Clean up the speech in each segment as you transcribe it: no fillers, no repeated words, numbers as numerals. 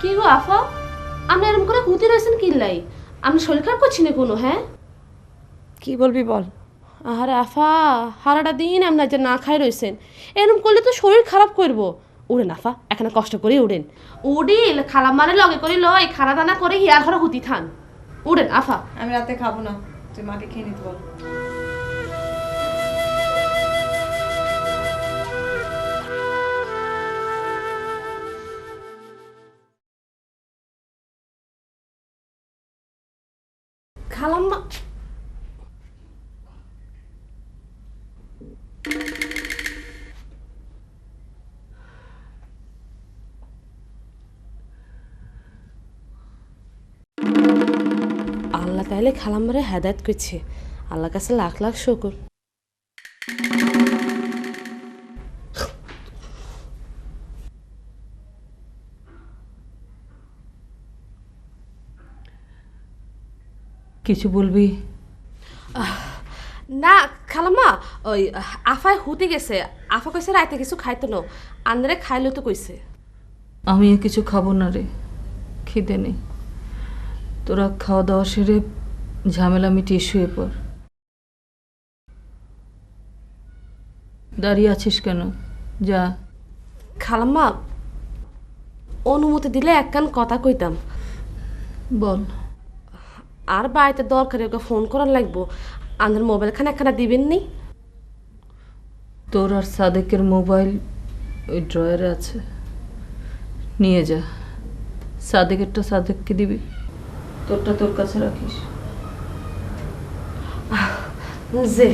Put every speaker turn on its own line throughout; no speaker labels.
কি গো আফা, আপনি এরকম করে ঘুরতে রয়েছেন কিল্লাই? আমি শরীর খারাপ করছি না কোনো? হ্যাঁ,
কি বলবি বল।
আরে আফা, সারাটা দিন আপনার যে না খাই রয়েছেন, এরকম করলে তো শরীর খারাপ করবো। উড়েন আফা, এখানে কষ্ট করে উড়েন। উড়িল খালা মানে লগে করে লয়, খানা দানা করে হিয়ার ঘরে হুতি থান। উড়েন আফা।
আমি রাতে খাবো না, তুই মাকে খেয়ে নিতে বল।
খালাম্মা, আল্লাহ তাইলে খালাম্মারে হেদায়েত করছে। আল্লাহর কাছে লাখ লাখ শুকর।
কিছু বলবি?
না খালাম্মা, ওই আফায় হুতে গেছে। আফা কইছে রাইতে কিছু খাইতো না, আন্দারে খাইলো তো কইছে।
আমি কিছু খাবো না রে, খিদে নেই। তোরা খাওয়া দাওয়া সেরে ঝামেলা মিটিয়ে শুয়ে পড়। দাঁড়িয়ে আছিস কেন? যা।
খালাম্মা, অনুমতি দিলে একখান কথা কইতাম।
বল।
আর বাড়িতে দরকারে ওকে ফোন করার লাগবো। আমাদের মোবাইল খানে একখানা দিবেন নি?
তোর আর সাদেকের মোবাইল ওই ড্রয়ারে আছে, নিয়ে যা। সাদেকেরটা সাদেককে দিবি, তোরটা তোর কাছে রাখিস।
যে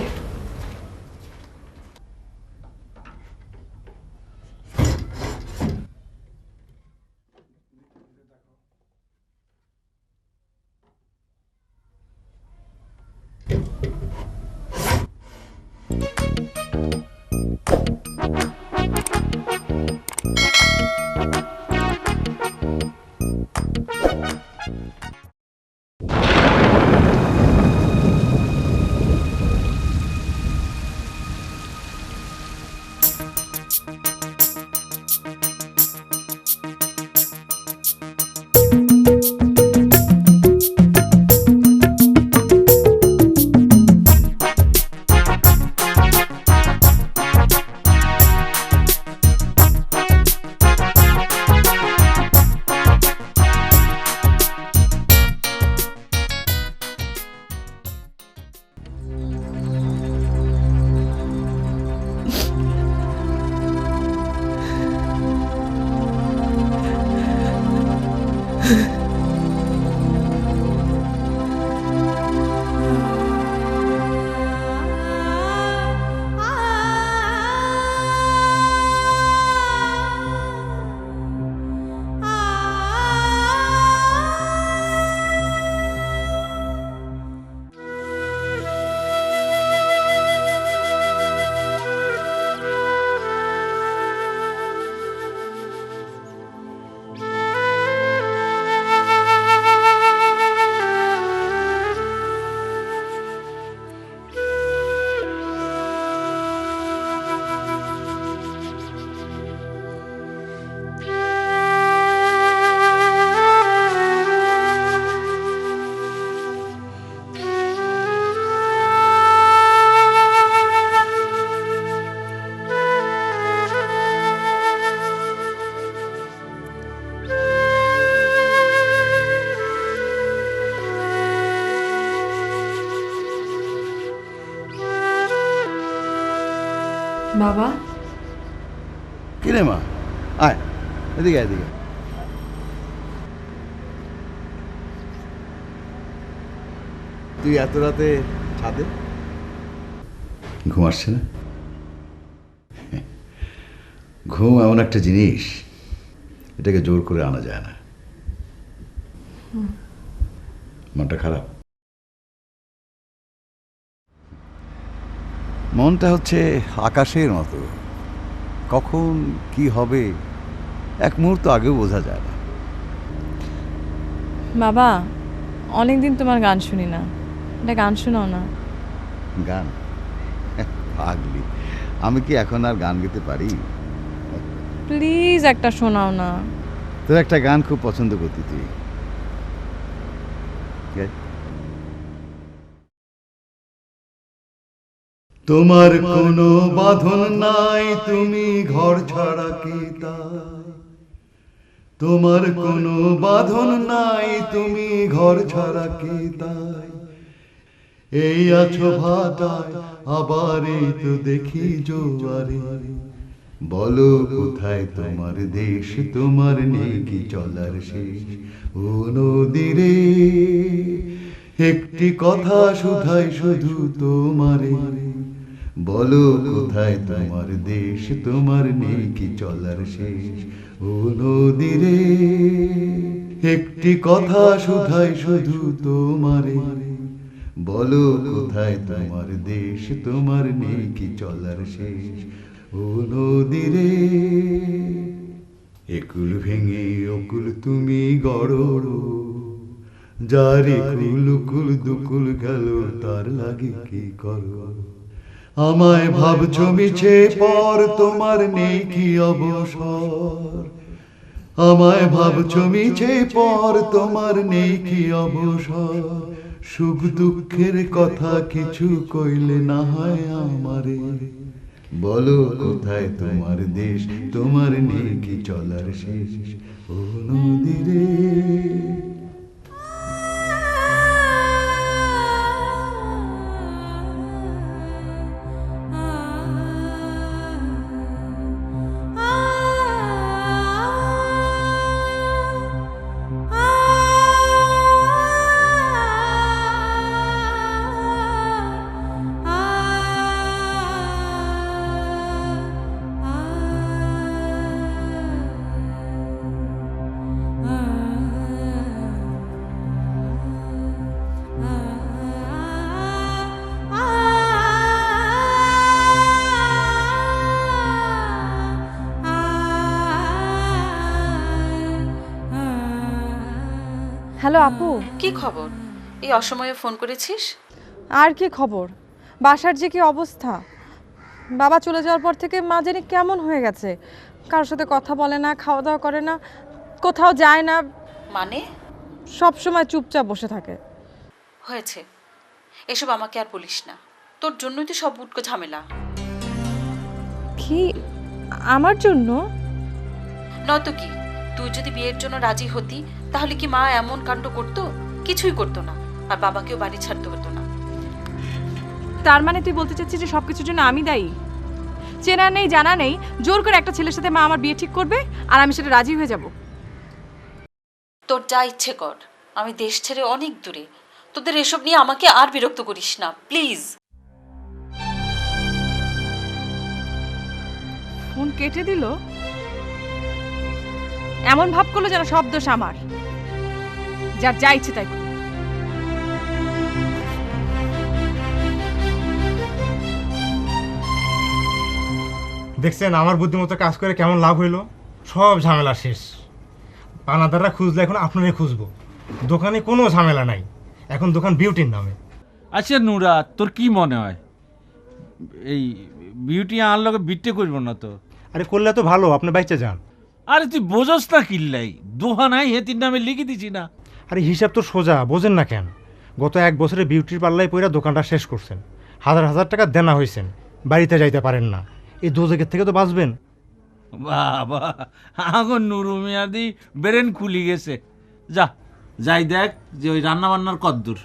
বাবা,
কিরে মা, আয় এদিকে এদিকে। তুই এত রাতে ছাদে? ঘুম আসছে না? ঘুম এমন একটা জিনিস, এটাকে জোর করে আনা যায় না। মনটা খারাপ? মনটা হচ্ছে আকাশের মতো, কখন কি হবে এক মুহূর্ত আগেও বোঝা যায় না।
বাবা অনেকদিন তোমার গান শুনি না, এটা গান শোনাও না।
গান? পাগলি, আমি কি এখন আর গান গেতে পারি?
প্লিজ একটা শোনাও না।
তোর একটা গান খুব পছন্দ করতি তুই। গাই। তোমার কোনো বাঁধন নাই, তুমি ঘর ছাড়া কি তাই? তোমার কোনো বাঁধন নাই, তুমি ঘর ছাড়া কি তাই? এই আছো ভাটায়, আবার এই তো দেখি জোয়ারে। বলো কোথায় তোমার দেশ, তোমার নেই কি চলার শেষ? ও নদীরে একটি কথা শুধাই শুধু তোমারে। বলো কোথায় তোমার দেশ, তোমার নেই কি চলার শেষ? ও নদীরে একটি কথা শুধাই শুধু তোমারে। বলো কোথায় তোমার দেশ, তোমার নেই কি চলার শেষ? ও নদীরে একুল ভেঙে অকুল তুমি গড়ো, যারে কুল কুল দুকুল গেল তার লাগে কি করো? আমায় ভাবছো মিছে পর, তোমার নেই কি অবসর? আমায় ভাবছো মিছে পর, তোমার নেই কি অবসর? সুখ দুঃখের কথা কিছু কইলে না হয় আমারে। বলো কোথায় তোমার দেশ, তোমার নেই কি চলার শেষ? ও নদীরে
হ্যালো আপু,
কি খবর? এই অসময়ে ফোন করেছিস?
আর কি খবর? বাসার যে কি অবস্থা! বাবা চলে যাওয়ার পর থেকে মা জানি কেমন হয়ে গেছে। কারোর সাথে কথা বলে না, খাওয়া দাওয়া করে না, কোথাও যায় না,
মানে?
সব সময় চুপচাপ বসে থাকে।
হয়েছে, এসব আমাকে আর বলিস না। তোর জন্যই তো সব উটকো ঝামেলা।
কি আমার জন্য?
নয়তো কি, তুই যদি বিয়ের জন্য রাজি হতি তাহলে কি মা এমন কাণ্ড করতো? কিছুই করতো না, আর বাবাকেও বাড়ি ছাড়তে হতো না।
তার মানে তুই বলতে চাচ্ছিস যে সবকিছুর জন্য আমি দায়ী? চেনা নেই জানা নেই জোর করে একটা ছেলের সাথে মা আমার বিয়ে ঠিক করবে আর আমি সেটা রাজি হয়ে যাব?
তোর যা ইচ্ছে কর, আমি দেশ ছেড়ে অনেক দূরে। তোদের এসব নিয়ে আমাকে আর বিরক্ত করিস না প্লিজ।
ফোন কেটে দিল, এমন ভাব করলো যেন সব দোষ আমার। যার যা ইচ্ছে তাই করুক।
দেখছেন আমার বুদ্ধিমতো কাজ করে কেমন লাভ হইলো? সব ঝামেলা শেষ। পানাদাররা খুঁজলে এখন আপনারাই খুঁজবো। দোকানে কোনো ঝামেলা নাই, এখন দোকান বিউটির নামে।
আচ্ছা নুরা, তোর কি মনে হয় এই বিউটি আনলোকে বিট্টে করবো না তো?
আরে করলে তো ভালো, আপনি বাইচে যান।
আরে তুই বোঝস না কিল্লাই, দোহানাই হেতির নামে লিখে দিছি না।
আরে হিসাব তো সোজা, বোঝেন না কেন? গত 1 বছরে বিউটির পাল্লায় পইরা দোকানটা শেষ করছেন, হাজার হাজার টাকা দেনা হয়েছেন, বাড়িতে যাইতে পারেন না। এই দোজকের থেকে তো বাঁচবেন।
বাবা, আগুন নুরু মিয়াদি বেরেন খুলি গেছে। যা যাই দেখ যে ওই রান্না বান্নার কদ্দূর।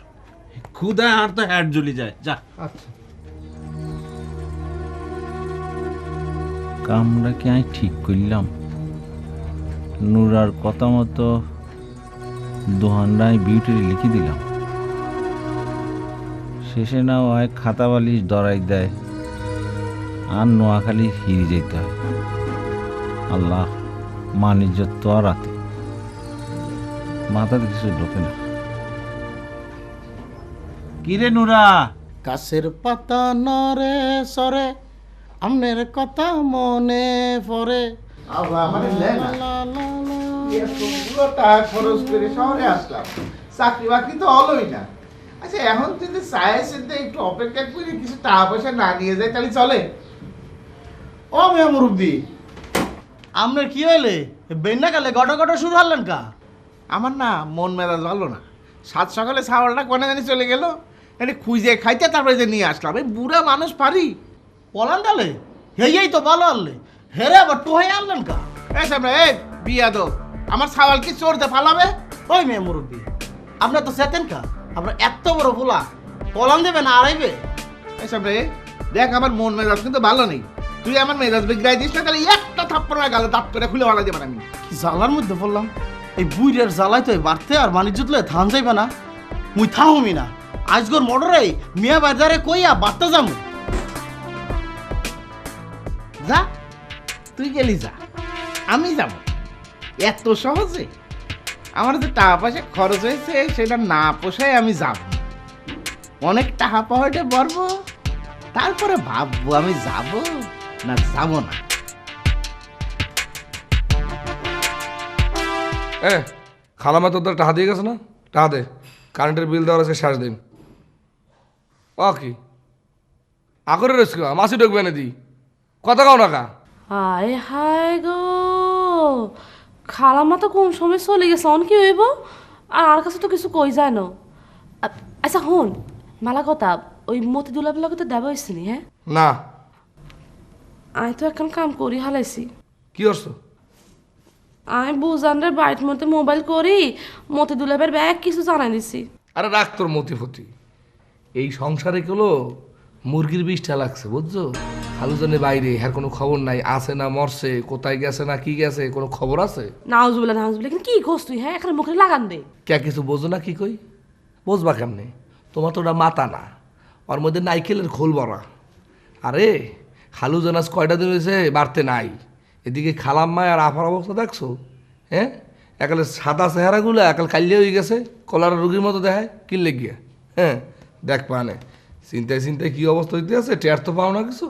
ক্ষুদা আর তো হ্যাট জ্বলি যায়। যা।
আচ্ছা,
কামটা কি আমি ঠিক করলাম? নুরার কথা মতো দোহানটাই বিউটির লিখে দিলাম। শেষে না হয় খাতা বালিশ দরাই দেয় আর নোয়াখালী হিরে যেতে হয়। আল্লাহ, মানিজ্য তো আর রাতে মাথাতে কিছু ঢোকে না। কিরে নুরা?
গাছের পাতা নরে সরে আমনের কথা মনে পড়ে।
টাকা খরচ করে শহরে আসলাম, চাকরি বাকরি তো হলোই না। আচ্ছা, এখন যদি চায়ের একটু অপেক্ষা করে কিছু টাকা পয়সা না নিয়ে যায় তাহলে চলে? ও মেয়া মুরব্বি,
আপনার কি হইলে বেন্না কালে গট গট শুরু হলেন কা?
আমার না মন মেজাজ ভালো না, সাত সকালে ছাগলটা কোনে জানি চলে গেল, এনে খুঁজে খাইতে তারপরে যে নিয়ে আসলাম। এই বুড়া মানুষ পারি?
পলান ডালে হেই তো ভালো আনলে, হেরে আবার টোহাই আনলেন কা?
এই সামনে এই বিয়া দো, আমার ছাগল কি চড়তে পালাবে?
ওই মেয়ে মুরব্বী, আপনার তো চেতেন কা? আপনার এত বড় পোলা পলান দেবে না আড়াইবে?
এই সামনে দেখ, আমার মন মেজাজ কিন্তু ভালো নেই, তুই আমার মেজাজ বিগড়াই দিস না, তাহলে একটা থাপ্পড় গালে দাঁত করে খুলে ভাড়া দেবেন আমি।
কি জ্বালার মধ্যে পড়লাম, এই বুইরের জ্বালাই তো বাড়তে আর বাণিজ্য তুলে থান যাইবে না, মুই থাহুমি না, আজগর মডরে মিয়া বাজারে কইয়া বাড়তে যাবো।
যা, তুই গেলি যা, আমি যাব এত সহজে? আমার যে টাকা পয়সা খরচ হয়েছে সেটা না পোষায় আমি যাব, অনেক টাকা পয়সা বলবো, তারপরে ভাববো আমি যাব না যাব না।
খালামা তোদের টাকা দিয়ে গেছে না? টাকা দে, কারেন্টের বিল দেওয়ার আছে শেষ দিন। ও কি আকরে রয়েছে, মাসি ঢুকবে না দি কথা কাও না কা?
হায় হায় গো, খালাম্মা তো কোন সময় চলে গেছে, অন কি হইব? আর কাছে তো কিছু কই যায় না। আচ্ছা হন মালা কথা, ওই মতি দুলাপের লগে তো দেওয়া হয়েছিনি? হ্যাঁ
না।
আমি তো এখন কাম করি হালাইছি।
কি করছো?
আমি বুজানদের বাড়ির মধ্যে মোবাইল করি মতি দুলাপের ব্যাগ কিছু জানাই দিছি।
আরে রাখ তোর মতিফতি, এই সংসারে গুলো মুরগির বিষটা লাগছে বুঝছো? খালুজনের বাইরে হ্যার কোনো খবর নাই, আছে না মরছে, কোথায় গেছে না কি গেছে, কোনো খবর আছে?
নাউজুবিল্লাহ নাউজুবিল্লাহ, কিন্তু কি করছ তুই? হ্যাঁ এখানে মুখে লাগান দে।
কে কিছু বোঝো না কি কই? বুঝবা কেমনে? তোমার তো ওটা মাথা না, ওর মধ্যে নাইকেলের খোল ভরা। আরে খালুজন আজ কয়টা দিন হয়েছে বাড়তে নাই, এদিকে খালাম্মায় আর আফার অবস্থা দেখছো? হ্যাঁ একালে সাদা চেহারাগুলো একাল কালিয়ে হয়ে গেছে, কলার রোগীর মতো দেখায় কিনলে গিয়া। হ্যাঁ দেখ পানে চিন্তায় চিন্তায় কি অবস্থা হইতে আছে, টের তো পাও না কিছু।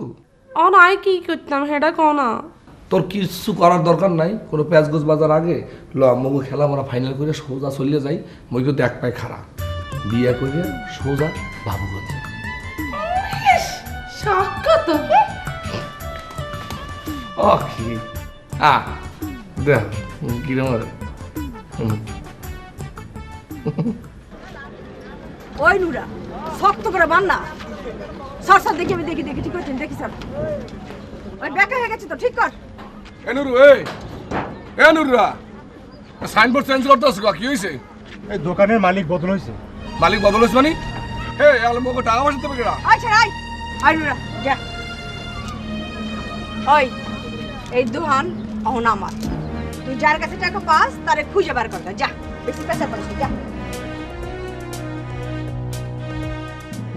অন আই কি করতাম সেটা কও না।
তোর কিছু করার দরকার নাই, কোনো প্যাঁচ গোছ বাজার আগে ল মগু খেলা আমরা ফাইনাল করে সোজা চলিয়ে যাই, মই কিন্তু এক পায়ে খারাপ বিয়া করে সোজা বাবু করছে।
সাক্ষাৎ
ও কি দেখ কিরম
ওই নুরা শক্ত করে বান্না, সর সর দেখি, আমি দেখি দেখি, ঠিক করছেন দেখি স্যার, ওই ব্যাকা হয়ে গেছে তো ঠিক কর।
এনুরু এনুরুরা সাইনবোর্ড চেঞ্জ করতে আসো, কি হয়েছে?
এই দোকানের মালিক বদল হয়েছে।
মালিক বদল হয়েছে মানে? হে আলো মগো টাকা পয়সা দেবে কেডা?
আচ্ছা আই নুরা যা, ওই এই দোহান অহন আমার, তুই যার কাছে টাকা পাস তারে খুঁজে বার কর, যা বেশি পয়সা পাস যা।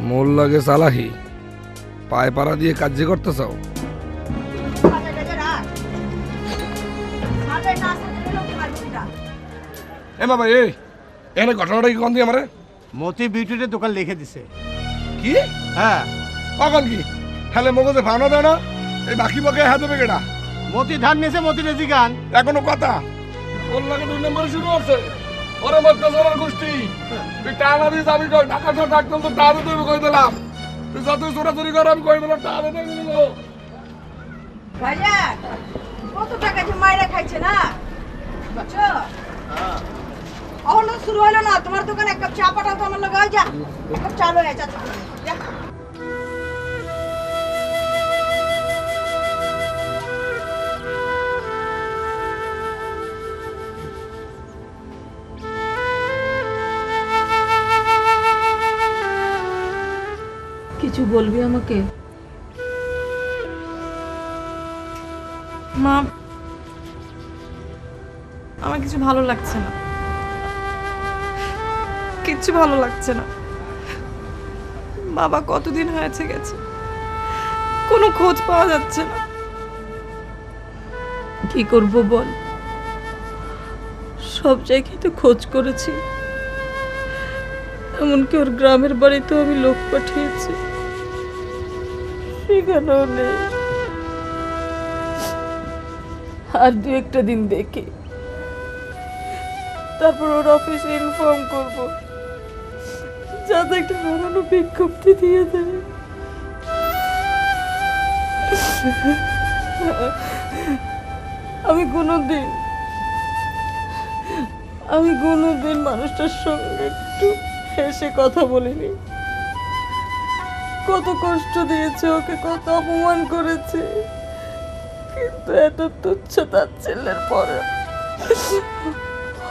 মোর লাগে সালাহি পায়ে পাড়া দিয়ে কাজ করতে চাও? এ বাবা এখানে ঘটনাটা কি কন দিয়ে আমারে?
মতি বিউটির দোকান লিখে দিছে।
কি?
হ্যাঁ
কখন কি হেলে মগজে ভাওনা দেয় না? এই বাকি বকে হাত দেবে কেডা?
মতি ধান নিয়েছে, মতি রেজি গান
এখনো কথা ওর লাগে 2 নম্বরে শুরু হচ্ছে। ওরে মধ্যে জোরের গোষ্ঠী তুই টানা দিয়ে যাবি কই? ঢাকা শহর ডাক্তার তো টাকা দেবে কই দিলাম, তুই যত চোরাচুরি কর আমি কই দিলাম টাকা দেবে দিল।
ভাইয়া কত টাকা যে মাইরা খাইছে না বুঝছো? অহন শুরু হলো না, তোমার দোকানে এক কাপ চা পাঠাও তো আমার লগে, যা এক কাপ চা লয়ে যা যা।
কিছু বলবি আমাকে?
মা আমার কিছু ভালো লাগছে না, কিচ্ছু ভালো লাগছে না। বাবা কতদিন হয়েছে গেছে, কোনো খোঁজ পাওয়া যাচ্ছে না।
কি করব বল, সব জায়গায় তো খোঁজ করেছি, এমনকি ওর গ্রামের বাড়িতেও আমি লোক পাঠিয়েছি, সেখানেও নেই। আর 2-1 দিন দেখি, তারপর ওর অফিসে ইনফর্ম করব, যাতে একটা হারানো বিজ্ঞপ্তি দিয়ে দেয়। আমি কোনোদিন মানুষটার সঙ্গে একটু হেসে কথা বলিনি। কত কষ্ট দিয়েছে ওকে, কত অপমান করেছে, কিন্তু এত তুচ্ছ তাচ্ছিল্যের পরে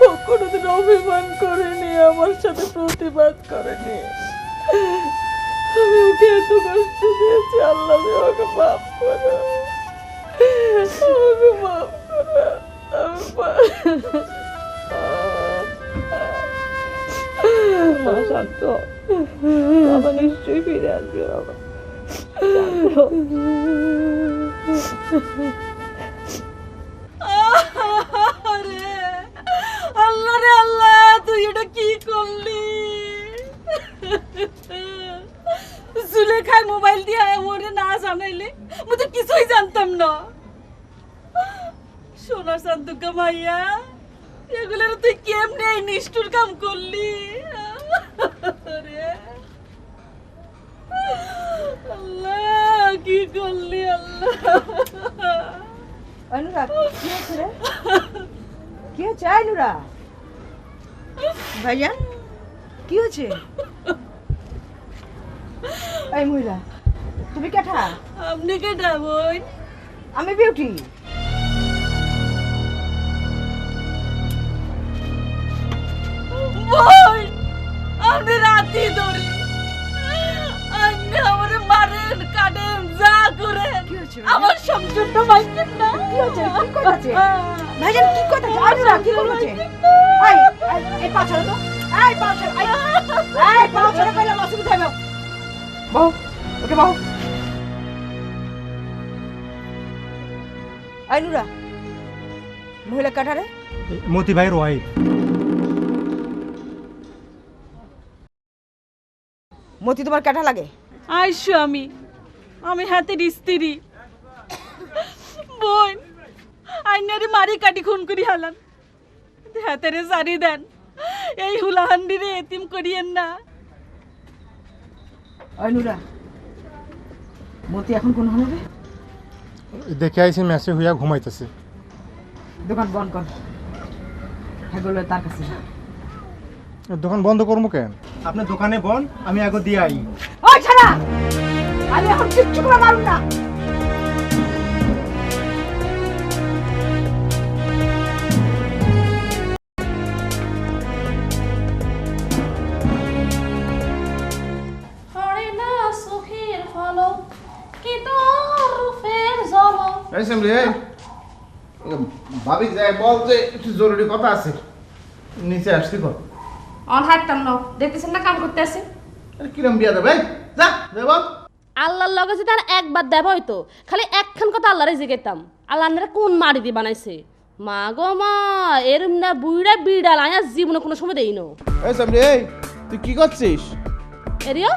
ও কোনোদিন অভিমান করেনি, আমার সাথে প্রতিবাদ করেনি। আমি ওকে এত কষ্ট দিয়েছি, আল্লাহ আমাকে মাফ করো, আমাকে মাফ করো। শান্ত, বাবা নিশ্চয়ই ফিরে আসবে। বাবা আল্লাহ রে আল্লাহ, তুই এটা কি করলি? জুলেখায় মোবাইল দিয়ে ওরে না জানাইলে আমি তো কিছুই জানতাম না। সোনার চান্দুকা মাইয়া, এগুলোর তুই কেমনে এই নিষ্ঠুর কাম করলি? আল্লাহ, কি করলি আল্লাহ?
অনুরা কি হচ্ছে রে? কি হচ্ছে অনুরা? ভাইজান কি হচ্ছে? এই মহিলা, তুমি কেঠা?
আপনি কেটা বই?
আমি বিউটি।
বই, আপনি রাতি ধরে আপনি আমার মারেন, কাটেন, যা করেন, আমার সংসারটা মাইকেন না।
কি হচ্ছে? কি করছে ভাইজান? কি কথা? অনুরা কি করছে? এই পাছড় তো, এই পাছড়, এই পাছড় কইলা মাসুম থাইবা। বাহ, ওকে বাহ। অনুরা মহিলা কাটারে
মতি ভাইয়ের ওয়াইফ।
মতি তোমার কাটা লাগে?
আইসো, আমি হাতের স্ত্রী। বোন, আইনারে মারি কাটি খুন করি হালান, হাতেরে সারি দেন, এই হুলাহান্ডিরে এতিম করিয়েন না।
অনুরা মতি এখন কোন হবে?
দেখে আইসি ম্যাচে হইয়া ঘুমাইতেছে।
দোকান বন্ধ কর, হেগুলো তার কাছে না।
দোকান বন্ধ করবো কেন? আপনার দোকানে বন, আমি আগে দিয়ে আই।
ওই ছাড়া, আমি এখন কিচ্ছু করে মারুম না।
ভাবি যায় বল যে একটু জরুরি কথা আছে, নিচে আসছি কর।
অন হাইতাম না, দেখতেছেন না কাম করতে আছে।
কিরম বিয়া দেবে? যা দেব।
আল্লাহর লগে যদি আর একবার দেব হইতো, খালি একখান কথা আল্লাহরে জিজ্ঞেতাম, আল্লাহ আপনারা কোন মাটি দিয়ে বানাইছে? মা গো মা, এরম না বুইড়া বিড়াল আয়া জীবনে কোনো সময় দেই না।
এই সামনে, এই তুই কি করছিস?
এরিও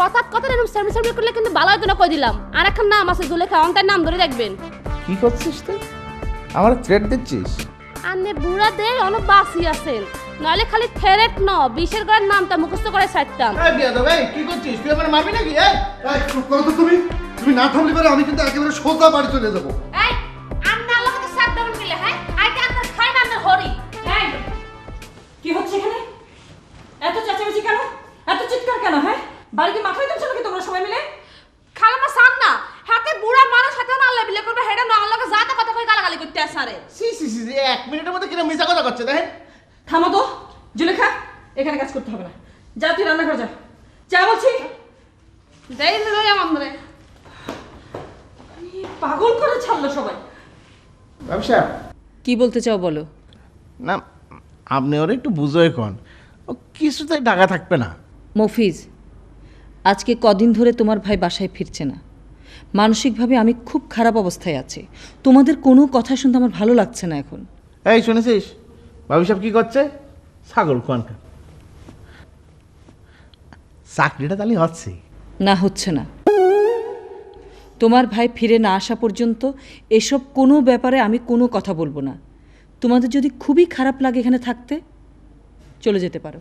কথা এরকম সামনে সামনে করলে কিন্তু ভালো হইতো না, কই দিলাম। আর একখান নাম আছে জুলেখা, অন্তার নাম ধরে দেখবেন।
কি করছিস তুই? আমার থ্রেট দিচ্ছিস?
আন্নে বুড়া দে অনেক বাসি আছেন, নইলে খালি থ্রেট ন বিশের গড়ের নামটা মুখস্থ করে ছাড়তাম।
এই বিয়া দেবে, কি করছিস? তুই আমার মারবি নাকি?
এই চুপ করো তো তুমি না থামলে পারে আমি কিন্তু একেবারে সোজা বাড়ি চলে যাব।
এই আন্না লগে তো সাত দেবেন গেলে, হ্যাঁ আইতে আন্নার খাই না আন্নার হরি।
এই কি হচ্ছে এখানে? এত চেঁচামেচি কেন? এত চিৎকার কেন? হ্যাঁ, বাড়িতে মাথায় দিচ্ছ নাকি তোমরা সবাই মিলে?
খালামা সান না, হাতে বুড়া মানুষ হাতে না আল্লাহ বিলে করবে, হেডা না আল্লাহকে যাতে কথা কই গালাগালি করতে আসারে।
সি সি সি, 1 মিনিটের মধ্যে কিরম মিছা কথা করছে দেখেন।
থামো তো জুলেখা, এখানে কাজ করতে হবে না, যা তুই রান্না করে যা। যা বলছি।
দেই লই আমরে
পাগল করে ছাড়লো সবাই।
ব্যবসা
কি বলতে চাও বলো।
না, আপনি ওর একটু বুঝোই কোন, ও কিছুতেই ঢাকা থাকবে না।
মফিজ, আজকে কদিন ধরে তোমার ভাই বাসায় ফিরছে না। মানসিকভাবে আমি খুব খারাপ অবস্থায় আছি। তোমাদের কোনো কথা শুনতে আমার ভালো লাগছে না এখন।
এই শুনেছিস ভাবি সাহেব কি করছে? ছাগল কোয়ানকা, চাকরিটা তাহলে হচ্ছে
না, হচ্ছে না। তোমার ভাই ফিরে না আসা পর্যন্ত এসব কোনো ব্যাপারে আমি কোনো কথা বলবো না। তোমাদের যদি খুবই খারাপ লাগে এখানে থাকতে, চলে যেতে পারো।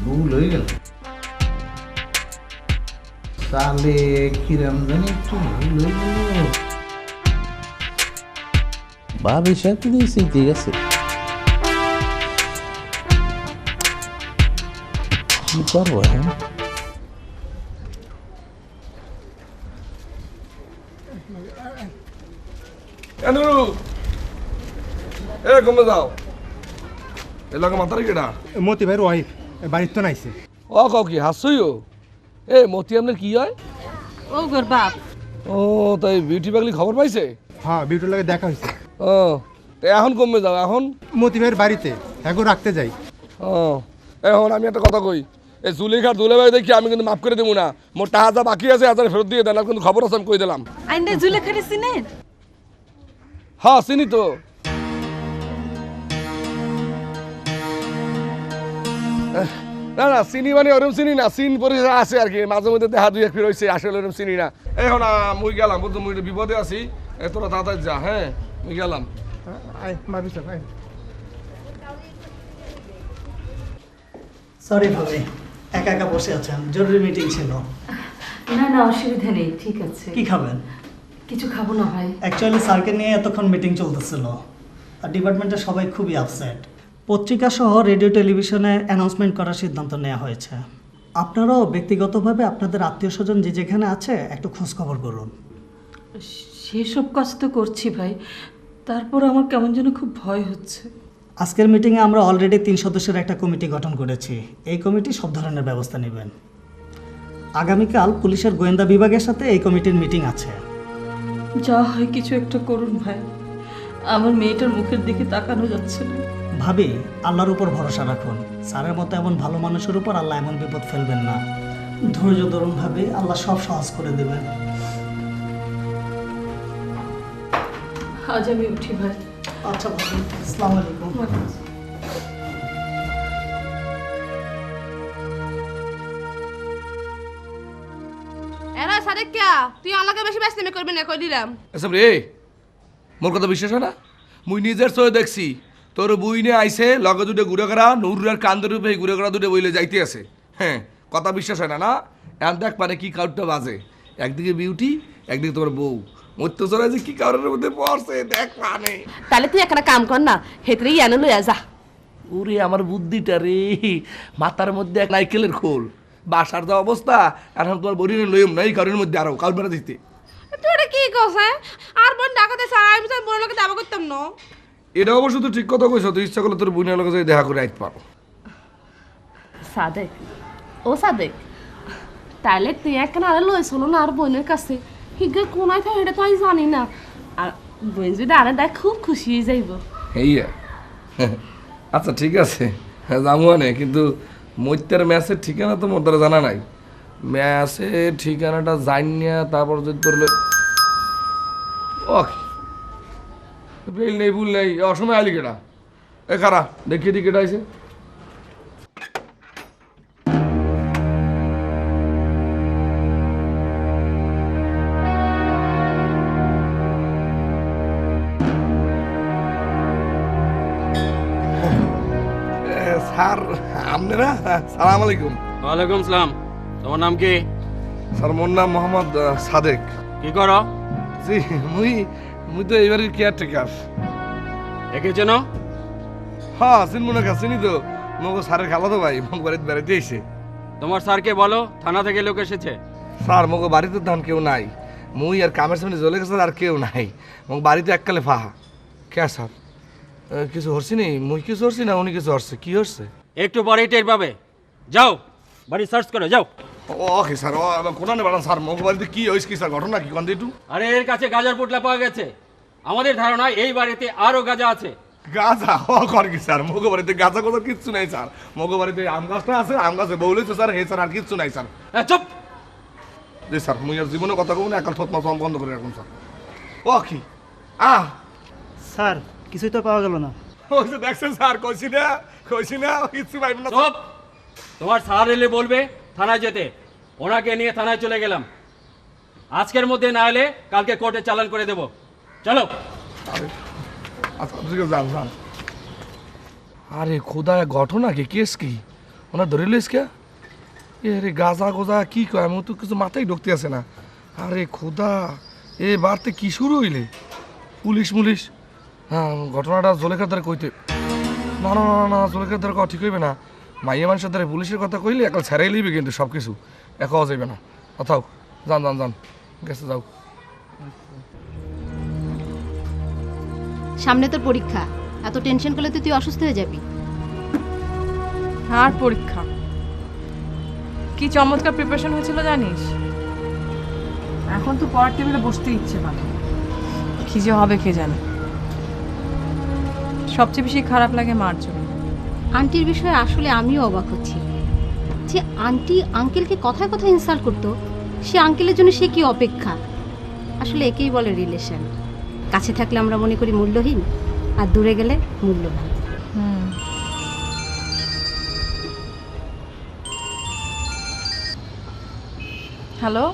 ভুল হয়ে গেল। তাহলে কিরম জানি একটু ভুল হয়ে গেল। ভাবির সাথে দিয়েছি, ঠিক আছে। কি করবো এখন?
কমে যাও এলাকা মাতারি কেডা
মতি ভাইয়ের ওয়াইফ বাড়ির তো নাইছে।
ও কাউ কি হাসছইও? এ মতি আপনার কি হয়?
ও গোর বাপ।
ও তাই বিউটি পাগলি খবর পাইছে?
হ্যাঁ বিউটির লাগে দেখা হয়েছে।
ও তো এখন কমে যাও এখন?
মতি ভাইয়ের বাড়িতে এখন রাখতে যাই।
ও এখন আমি একটা কথা কই, এই জুলেখার দুলে ভাই দেখি আমি কিন্তু মাফ করে দেবো না। মোর টাকা যা বাকি আছে হাজার ফেরত দিয়ে দেন, আর কিন্তু খবর আছে আমি কই দিলাম।
আইনে জুলেখারে চিনেন?
হ্যাঁ চিনি তো। না না চিনি মানে ওরকম চিনি না, চিন পরিচয় আছে আর কি, মাঝে মধ্যে দেখা দুই এক ফির হয়েছে, আসলে ওরকম চিনি না। এখন মুই গেলাম, বুঝতো মুই বিপদে আছি, তোরা তাড়াতাড়ি যা। হ্যাঁ মুই গেলাম।
সরি ভাবি, একা একা বসে আছেন, জরুরি মিটিং ছিল।
না না অসুবিধা নেই, ঠিক আছে।
কি খাবেন?
কিছু খাবো না ভাই।
অ্যাকচুয়ালি স্যারকে নিয়ে এতক্ষণ মিটিং চলতেছিল, আর ডিপার্টমেন্টের সবাই খুবই আপসেট। পত্রিকা সহ রেডিও টেলিভিশনে অ্যানাউন্সমেন্ট করার সিদ্ধান্ত নেওয়া হয়েছে। আপনারাও ব্যক্তিগতভাবে আপনাদের আত্মীয় স্বজন যে যেখানে আছে একটু খোঁজ খবর করুন।
সেসব কাজ তো করছি ভাই, তারপর আমার কেমন যেন খুব ভয় হচ্ছে।
আজকের মিটিংয়ে আমরা অলরেডি 3 সদস্যের একটা কমিটি গঠন করেছি। এই কমিটি সব ধরনের ব্যবস্থা নেবেন। আগামীকাল পুলিশের গোয়েন্দা বিভাগের সাথে এই কমিটির মিটিং আছে।
যা হয় কিছু একটা করুন ভাই, আমার মেয়েটার মুখের দিকে তাকানো যাচ্ছে না।
ভাবি, আল্লাহর উপর ভরসা রাখুন। স্যারের মতো এমন ভালো মানুষের উপর আল্লাহ এমন বিপদ ফেলবেন না। ধৈর্য ধরুন ভাবি, আল্লাহ সব সহজ করে দেবেন।
আজ আমি উঠি ভাই।
আচ্ছা ভাবি, আসসালামু আলাইকুম।
এরা সারে কিয়া তুই আমাকে বেশি ব্যস্ত করবি না, কই দিলাম।
এসব রে মোর কথা বিশ্বাস হয় না? মুই নিজের চোখে দেখছি তোর বুই নিয়ে আইসে লগে দুটো ঘুরে করা নুরার কান্দের উপরে ঘুরে করা দুটো বইলে যাইতে আছে। হ্যাঁ কথা বিশ্বাস হয় না? না এখন দেখ মানে কি কাউটা বাজে, একদিকে বিউটি একদিকে তোমার বউ, মরতে চলে যে কি কাউরের মধ্যে পড়ছে দেখ মানে।
তাহলে তুই একটা কাম কর না, হেতরে ইয়ানো লইয়া যা।
ওরে আমার বুদ্ধিটা রে, মাথার মধ্যে এক নাইকেলের খোল, বাসার যা অবস্থা এখন তোমার বড়িনে লইম নাই কারোর মধ্যে আরো কাল বেড়া দিতে।
তুই এটা কি কস? আর বোন ডাকাতে চাই, আমি তো বোন লোকে দাবা করতাম না।
এটা অবশ্য তো ঠিক কথা কইছ, তুই ইচ্ছা করলে তোর বোনের লগে যাই দেখা করে আইতে পারো।
সাদেক, ও সাদেক, তাহলে তুই একখানা আরে লই শোনো না আর বোনের কাছে। হিগে কোনায় থাকে এটা তো আমি জানি না। আর বোন যদি আরে দেখ খুব খুশি হয়ে যাইব।
এইয়া আচ্ছা ঠিক আছে যাবো না, কিন্তু মৈত্যার ম্যাচের ঠিকানা তো মোর দ্বারা জানা নাই। ম্যাচের ঠিকানাটা জানিয়া তারপর যদি তোর বেল নেই ভুল নেই, অসময় আলি কেটা এ খারা দেখিয়ে দি কেটা আইছে। স্যার আপনারা সালাম আলাইকুম।
ওয়ালাইকুম সালাম। তোমার নাম কি?
স্যার মোর নাম মোহাম্মদ সাদেক।
কি করো?
জি মুই তো এইবারের কেয়ারটেকার।
একে চেনো?
হ্যাঁ চিনবো না, চিনি তো, মগো স্যারের খালা তো ভাই, মগ বাড়িতে বেড়াইতে এসে।
তোমার স্যারকে বলো থানা থেকে লোক এসেছে।
স্যার মগো বাড়িতে ধান কেউ নাই, মুই আর কামের সামনে জ্বলে গেছে আর কেউ নাই, মগ বাড়িতে এককালে ফাহা। কে স্যার কিছু হরছি নি? মুই কিছু হরছি না উনি কিছু হরছে? কি হরছে?
একটু পরে টের পাবে। যাও বাড়ি সার্চ করো যাও।
ওকে স্যার, ও কোনানে বাড়ান স্যার, মগ বাড়িতে কি হয়েছে কি স্যার, ঘটনা কি কন্দে একটু?
আরে এর কাছে গাজার পোটলা পাওয়া গেছে। আমাদের ধারণা এই বাড়িতে আরো গাজা আছে।
গাজা? ও কর কি স্যার, মগো বাড়িতে গাজা কথা কিচ্ছু নাই স্যার। মগো বাড়িতে আম গাছটা আছে, আম গাছে বউলেছে স্যার, হে স্যার আর কিচ্ছু নাই স্যার।
চুপ।
জি স্যার, মুই আর জীবনে কথা কব না, একাল থত মাছ বন্ধ করে রাখুন স্যার। ও কি
স্যার কিছুই তো পাওয়া গেল না।
ওই যে দেখছেন স্যার, কইছি না কিচ্ছু পাইবেন না।
চুপ। তোমার স্যার এলে বলবে থানায় যেতে, ওনাকে নিয়ে থানায় চলে গেলাম। আজকের মধ্যে না এলে কালকে কোর্টে চালান করে দেব। চলো।
আরে খোদা ঘটনা কি, কেস কি, ওনার ধরে লিস কে? রে গাজা গোজা কি কয় আমি তো কিছু মাথায় ঢুকতে আছে না। আরে খোদা, এ বারতে কি শুরু হইলে? পুলিশ মুলিশ? হ্যাঁ, ঘটনাটা জলেখার দ্বারা কইতে না না না না, জলেখার দ্বারা ঠিক হইবে না। মাইয়া মানুষের দ্বারা পুলিশের কথা কইলে একাল ছেড়াই লইবে, কিন্তু সব কিছু একাও যাইবে না। কথাও যান যান যান, গেছে যাও।
সামনে তোর পরীক্ষা, এত টেনশন করলে তুই অসুস্থ হয়ে যাবি।
আর পরীক্ষা কি চমৎকার প্রিপারেশন হয়েছিল জানিস? এখন তো পড়ার টেবিলে বসতে ইচ্ছে না, কি যে হবে কে জানে। সবচেয়ে বেশি খারাপ লাগে মার জন্য।
আন্টির বিষয়ে আসলে আমিও অবাক হচ্ছি যে আন্টি আঙ্কেলকে কথায় কথায় ইনসাল্ট করতো, সে আঙ্কেলের জন্য সে কি অপেক্ষা। আসলে একেই বলে রিলেশন। কাছে থাকলে আমরা মনে করি মূল্যহীন, আর দূরে গেলে মূল্যবান।
হ্যালো,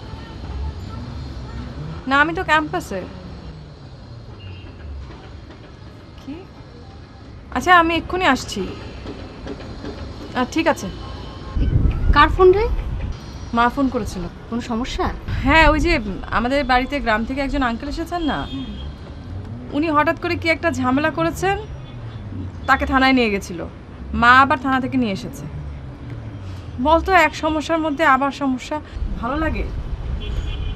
না আমি তো ক্যাম্পাসে। কি? আচ্ছা আমি এক্ষুনি আসছি। ঠিক আছে।
কার ফোন রে?
মা ফোন করেছিল।
কোনো সমস্যা?
হ্যাঁ, ওই যে আমাদের বাড়িতে গ্রাম থেকে একজন আঙ্কেল এসেছেন না, উনি হঠাৎ করে কি একটা ঝামেলা করেছেন, তাকে থানায় নিয়ে গেছিল। মা আবার থানা থেকে নিয়ে এসেছে। বলতো এক সমস্যার মধ্যে আবার সমস্যা, ভালো লাগে।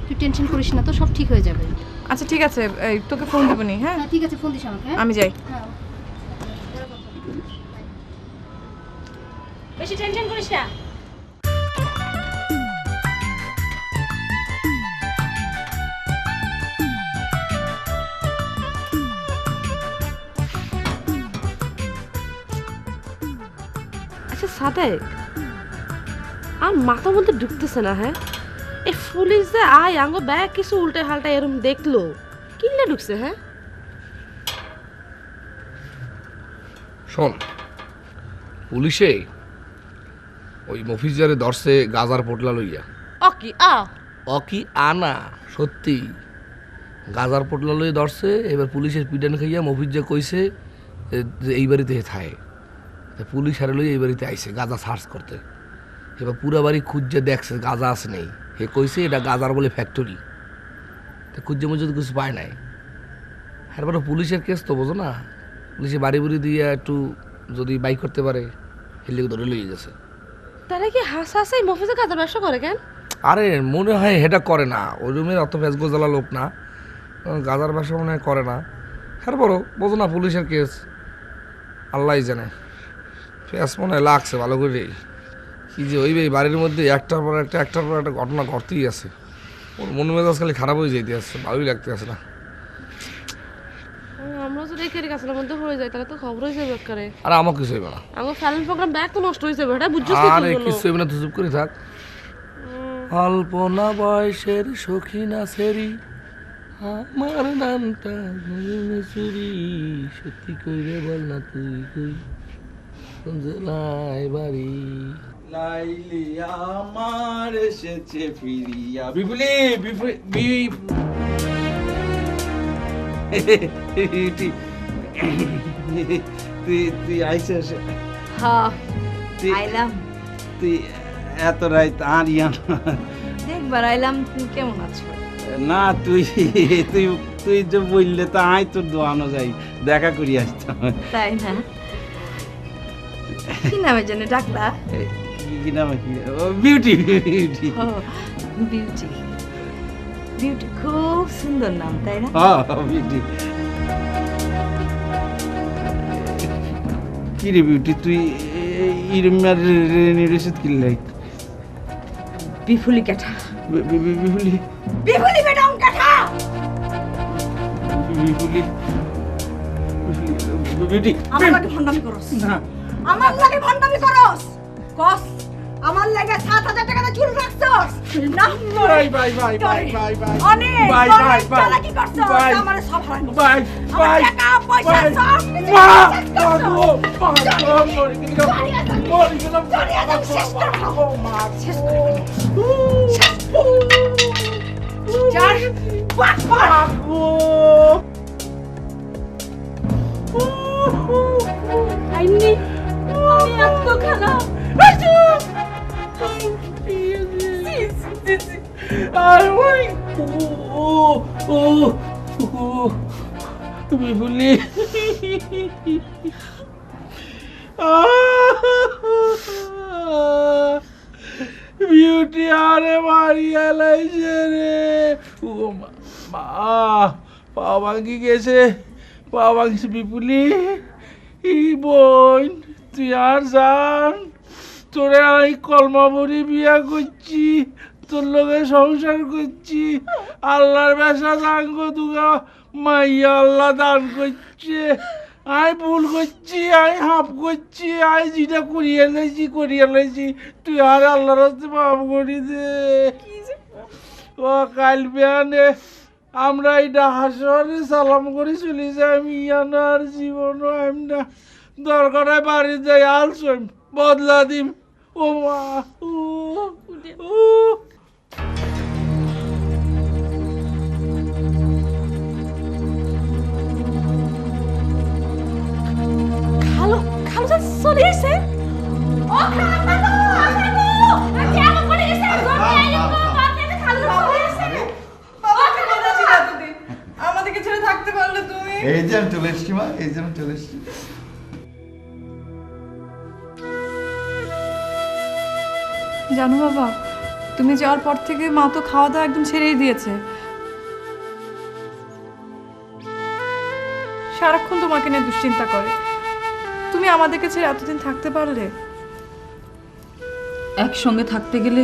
তুই টেনশন করিস না তো, সব ঠিক হয়ে যাবে।
আচ্ছা ঠিক আছে, এই তোকে ফোন দেবো নি। হ্যাঁ
ঠিক আছে, ফোন দিস আমাকে।
আমি যাই।
বেশি টেনশন করিস না। আচ্ছা সাদেক, আর মাথার মধ্যে ঢুকতেছে না। হ্যাঁ, এই পুলিশ যে আয় আঙ্গ ব্যাগ কিছু উল্টে হালটা এরম দেখলো, কিনলে ঢুকছে? হ্যাঁ
শোন, পুলিশে ওই মফিজারে ধরছে গাজার পোটলা লইয়া।
অকি
অকি আনা সত্যি গাজার পোটলা লইয়া ধরছে। এবার পুলিশের পিটান খাইয়া মফিজা কইছে যে এই বাড়িতে থায়। পুলিশ হারে লইয়া এই বাড়িতে আইছে গাজা সার্চ করতে। এবার পুরা বাড়ি খুঁজে দেখছে গাজা আছে নেই। হে কইছে এটা গাজার বলে ফ্যাক্টরি। তো খুঁজে মুজে তো কিছু পায় নাই। এরপরে পুলিশের কেস তো বোঝো না, পুলিশে বাড়ি বুড়ি দিয়ে একটু যদি বাই করতে পারে হেলে ধরে লইয়ে গেছে।
তারা কি হাসাই মফিজে কাজের ব্যবসা করে কেন?
আরে মনে হয় এটা করে না, ওই রুমের অত ফেসগোজালা লোক না, গাজার ব্যবসা মনে হয় করে না। তারপরও বোঝো না পুলিশের কেস, আল্লাহ জানে। ফেস মনে হয় লাগছে ভালো করে। কি যে ওই বাড়ির মধ্যে একটার পর একটা ঘটনা ঘটতেই আছে। ওর মন মেজাজ খালি খারাপ হয়ে যেতে আসছে, ভালোই লাগতে আসে না।
আমরা যদি এর কাছের মধ্যে হয়ে যায় তাহলে তো খবর হয়ে যাবে করে।
আর আমার কিছু হইবে না,
আমার ফ্যালেন প্রোগ্রাম ব্যাগ তো নষ্ট হয়ে যাবে। এটা বুঝছিস?
আরে কিছু হইবে না, তুই চুপ করে থাক। অল্প না বয়সের সখী না সেরি, আমার নামটা চুরি, সত্যি কইরে বল না তুই কই জেলায় বাড়ি।
লাইলি আমার এসেছে ফিরিয়া। বিপুলি তুই আইসিস?
হ্যাঁ আইলাম।
তুই এত রাত আর
দেখবার আইলাম তুমি কেমন আছো।
না তুই তুই তুই যে বললে তো আয় তোর দোয়ানো যাই দেখা করি আসতাম।
তাই না? কি নামে জন্য ডাকলা?
কি নামে? কি বিউটি। বিউটি
বিউটি বিউটি খুব সুন্দর নাম, তাই না?
হ্যাঁ বিউটি। কি রে বিউটি, তুই ইরমার রেসিদ কিনলে?
বিফুলি কাঠা।
বিফুলি
বিফুলি বেডম কাঠা।
বিফুলি বিউটি
আমার লাগে ভন্ডামি করস
না?
আমার লাগে ভন্ডামি করস? কস আমার লাগে ৭০০০ টাকা দিয়ে চুল রাখছস না?
Bye bye bye bye bye bye
অনেক
বাই বাই বাই
চালাকি করছস।
বাই
আমারে সব হারানো।
বাই বাই
টাকা পয়সা সব কিছু
মা
গো
মরে গেলাম
শেষ কর মা, শেষ কর। চার পাঁচ পাঁচ আইনি আমি এত খারাপ।
বিপুলি বিউটি আরে মারিয়া লাইছে রে, ও মা পা ভাঙি গেছে, পা ভাঙছে বিপুলি। ই বোন তুই আর জান, তোরে আমি কলমাবরি বিয়া করছি, তোর লগে সংসার করছি, আল্লাহর বেশা দাঙ্গ দুগা মাইয়া আল্লাহ দান করছে। আই ভুল করছি, আই হাফ করছি, আই যেটা করিয়া লাইছি, তুই আর আল্লাহর হস্তে মাফ করি দে। ও কাল বিয়ানে আমরা এটা হাসরে সালাম করে চলে যাই, আমি ইয়ানার জীবন না দরকার হয় বাড়ি যাই আলসম বদলা দিম। ও মা
খালো খালো যা চলে এসে ও খালো পড়ে গেছে
আমাদেরকে ছেড়ে থাকতে পারলে তুমি।
এই যে আমি চলে এসছি মা, এই যে আমি চলে এসছি।
জানো বাবা, তুমি যাওয়ার পর থেকে মা তো খাওয়া দাওয়া একদম ছেড়েই দিয়েছে। সারাক্ষণ তোমাকে নিয়ে দুশ্চিন্তা করে। তুমি আমাদেরকে ছেড়ে এতদিন থাকতে পারলে?
একসঙ্গে থাকতে গেলে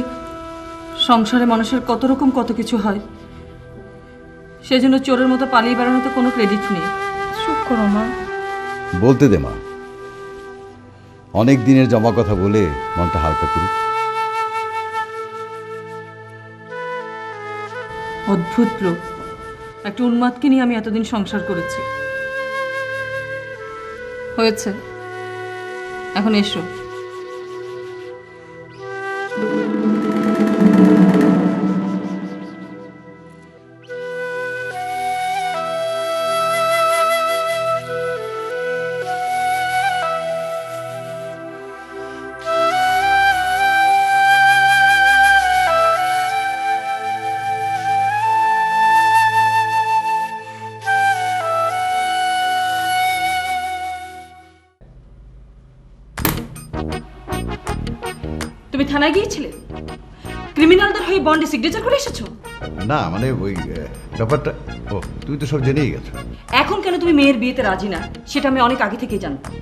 সংসারে মানুষের কত রকম কত কিছু হয়, সেজন্য চোরের মতো পালিয়ে বেড়ানোতে কোনো ক্রেডিট নেই।
চুপ করো মা।
বলতে দে মা, অনেক দিনের জমা কথা বলে মনটা হালকা করুক।
অদ্ভুত লোক, একটা উন্মাদকে নিয়ে আমি এতদিন সংসার করেছি। হয়েছে, এখন এসো। তুমি থানায় গিয়েছিলে? ক্রিমিনালদের হয়ে বন্ডে সিগনেচার করে এসেছো?
না মানে ওই ব্যাপারটা, ও তুমি তো সব জেনেই গেছো।
এখন কেন তুমি মেয়ের বিয়েতে রাজি না সেটা আমি অনেক আগে থেকেই জানতাম,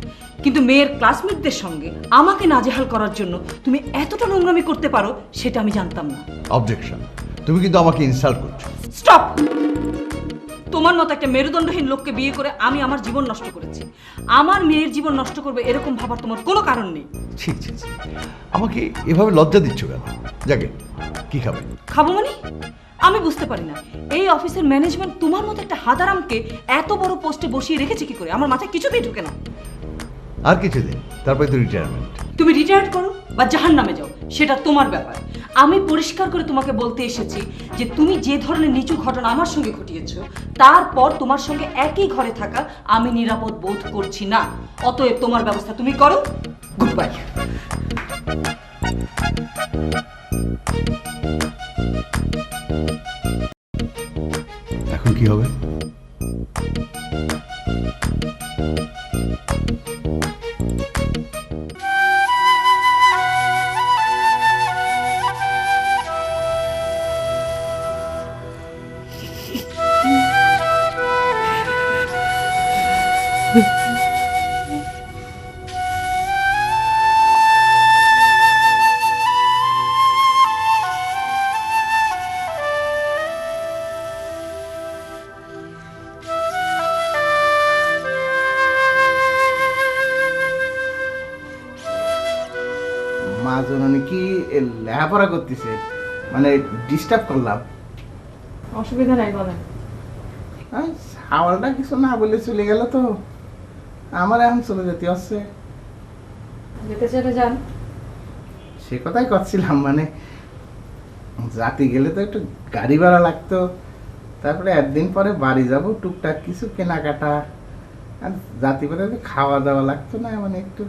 কিন্তু মেয়ের ক্লাসমেটদের সঙ্গে আমাকে নাজেহাল করার জন্য তুমি এতটা নোংরামি করতে পারো সেটা আমি জানতাম না।
অবজেকশন, তুমি কিন্তু আমাকে ইনসাল্ট করছো।
স্টপ! তোমার মতো একটা মেরুদণ্ডহীন লোককে বিয়ে করে আমি আমার জীবন নষ্ট করেছি। আমার মেয়ের জীবন নষ্ট করবে এরকম ভাবার তোমার কোনো কারণ নেই।
ছি ছি ছি, আমাকে এভাবে লজ্জা দিচ্ছ কেন? যাকে কি খাবে?
খাবো মানে? আমি বুঝতে পারি না এই অফিসের ম্যানেজমেন্ট তোমার মতো একটা হাদারামকে এত বড় পোস্টে বসিয়ে রেখেছে কি করে, আমার মাথায় কিছুতেই ঢোকে না।
আর কিছুদিন, তারপরে তো রিটায়ারমেন্ট।
তুমি রিটায়ার্ড করো বা জাহান্নামে যাও, সেটা তোমার ব্যাপার। আমি পরিষ্কার করে তোমাকে বলতে এসেছি যে তুমি যে ধরনের নিচু ঘটনা আমার সঙ্গে ঘটিয়েছো, তারপর তোমার সঙ্গে একই ঘরে থাকা আমি নিরাপদ বোধ করছি না। অতএব তোমার ব্যবস্থা তুমি করো। Good bye.
এখন কি হবে?
মা জননী কি লেখাপড়া করতেছে, মানে ডিস্টার্ব করলাম?
অসুবিধা নাই, বলেন।
সাওয়ালটা কিছু না বলে চলে গেল তো, আমার এখন চলে যেতে হচ্ছে।
যেতে চাইলে যান।
সে কথাই করছিলাম, মানে জাতি গেলে তো একটু গাড়ি ভাড়া লাগতো, তারপরে একদিন পরে বাড়ি যাব, টুকটাক কিছু কেনাকাটা, আর জাতি পরে খাওয়া দাওয়া লাগতো না, মানে একটু।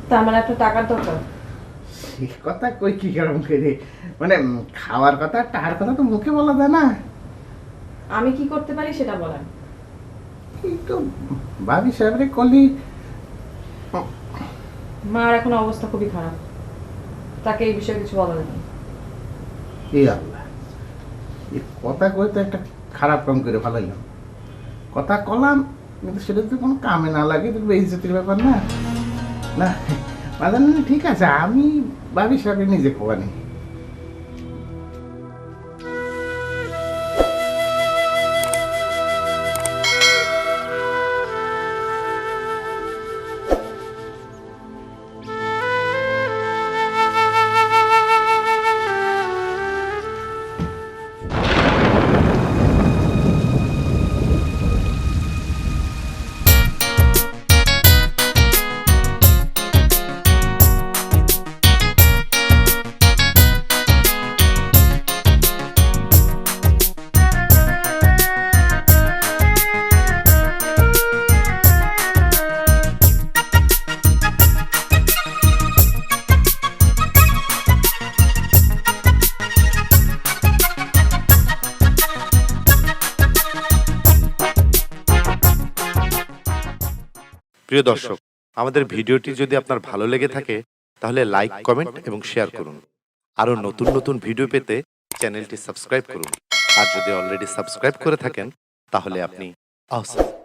তার মানে একটা টাকার দরকার।
সে কথা কই কি কেমন করে, মানে খাওয়ার কথা টাকার কথা তো মুখে বলা যায় না।
আমি কি করতে পারি সেটা বলেন।
একটু ভাবি সাহেবরে কলি।
মার এখন অবস্থা খুবই খারাপ, তাকে এই বিষয়ে কিছু বলা যাবে না।
এই আল্লাহ, এই কথা কই তো একটা খারাপ কাম করে ফেলাইলাম। কথা কলাম কিন্তু সেটা তো কোনো কামে না লাগে, তো বেইজ্জতির ব্যাপার না। না বাজান, ঠিক আছে, আমি ভাবি সাহেবের নিজে খোয়ানি।
প্রিয় দর্শক, আমাদের ভিডিওটি যদি আপনার ভালো লেগে থাকে তাহলে লাইক, কমেন্ট এবং শেয়ার করুন। আরও নতুন নতুন ভিডিও পেতে চ্যানেলটি সাবস্ক্রাইব করুন। আর যদি অলরেডি সাবস্ক্রাইব করে থাকেন তাহলে আপনি awesome।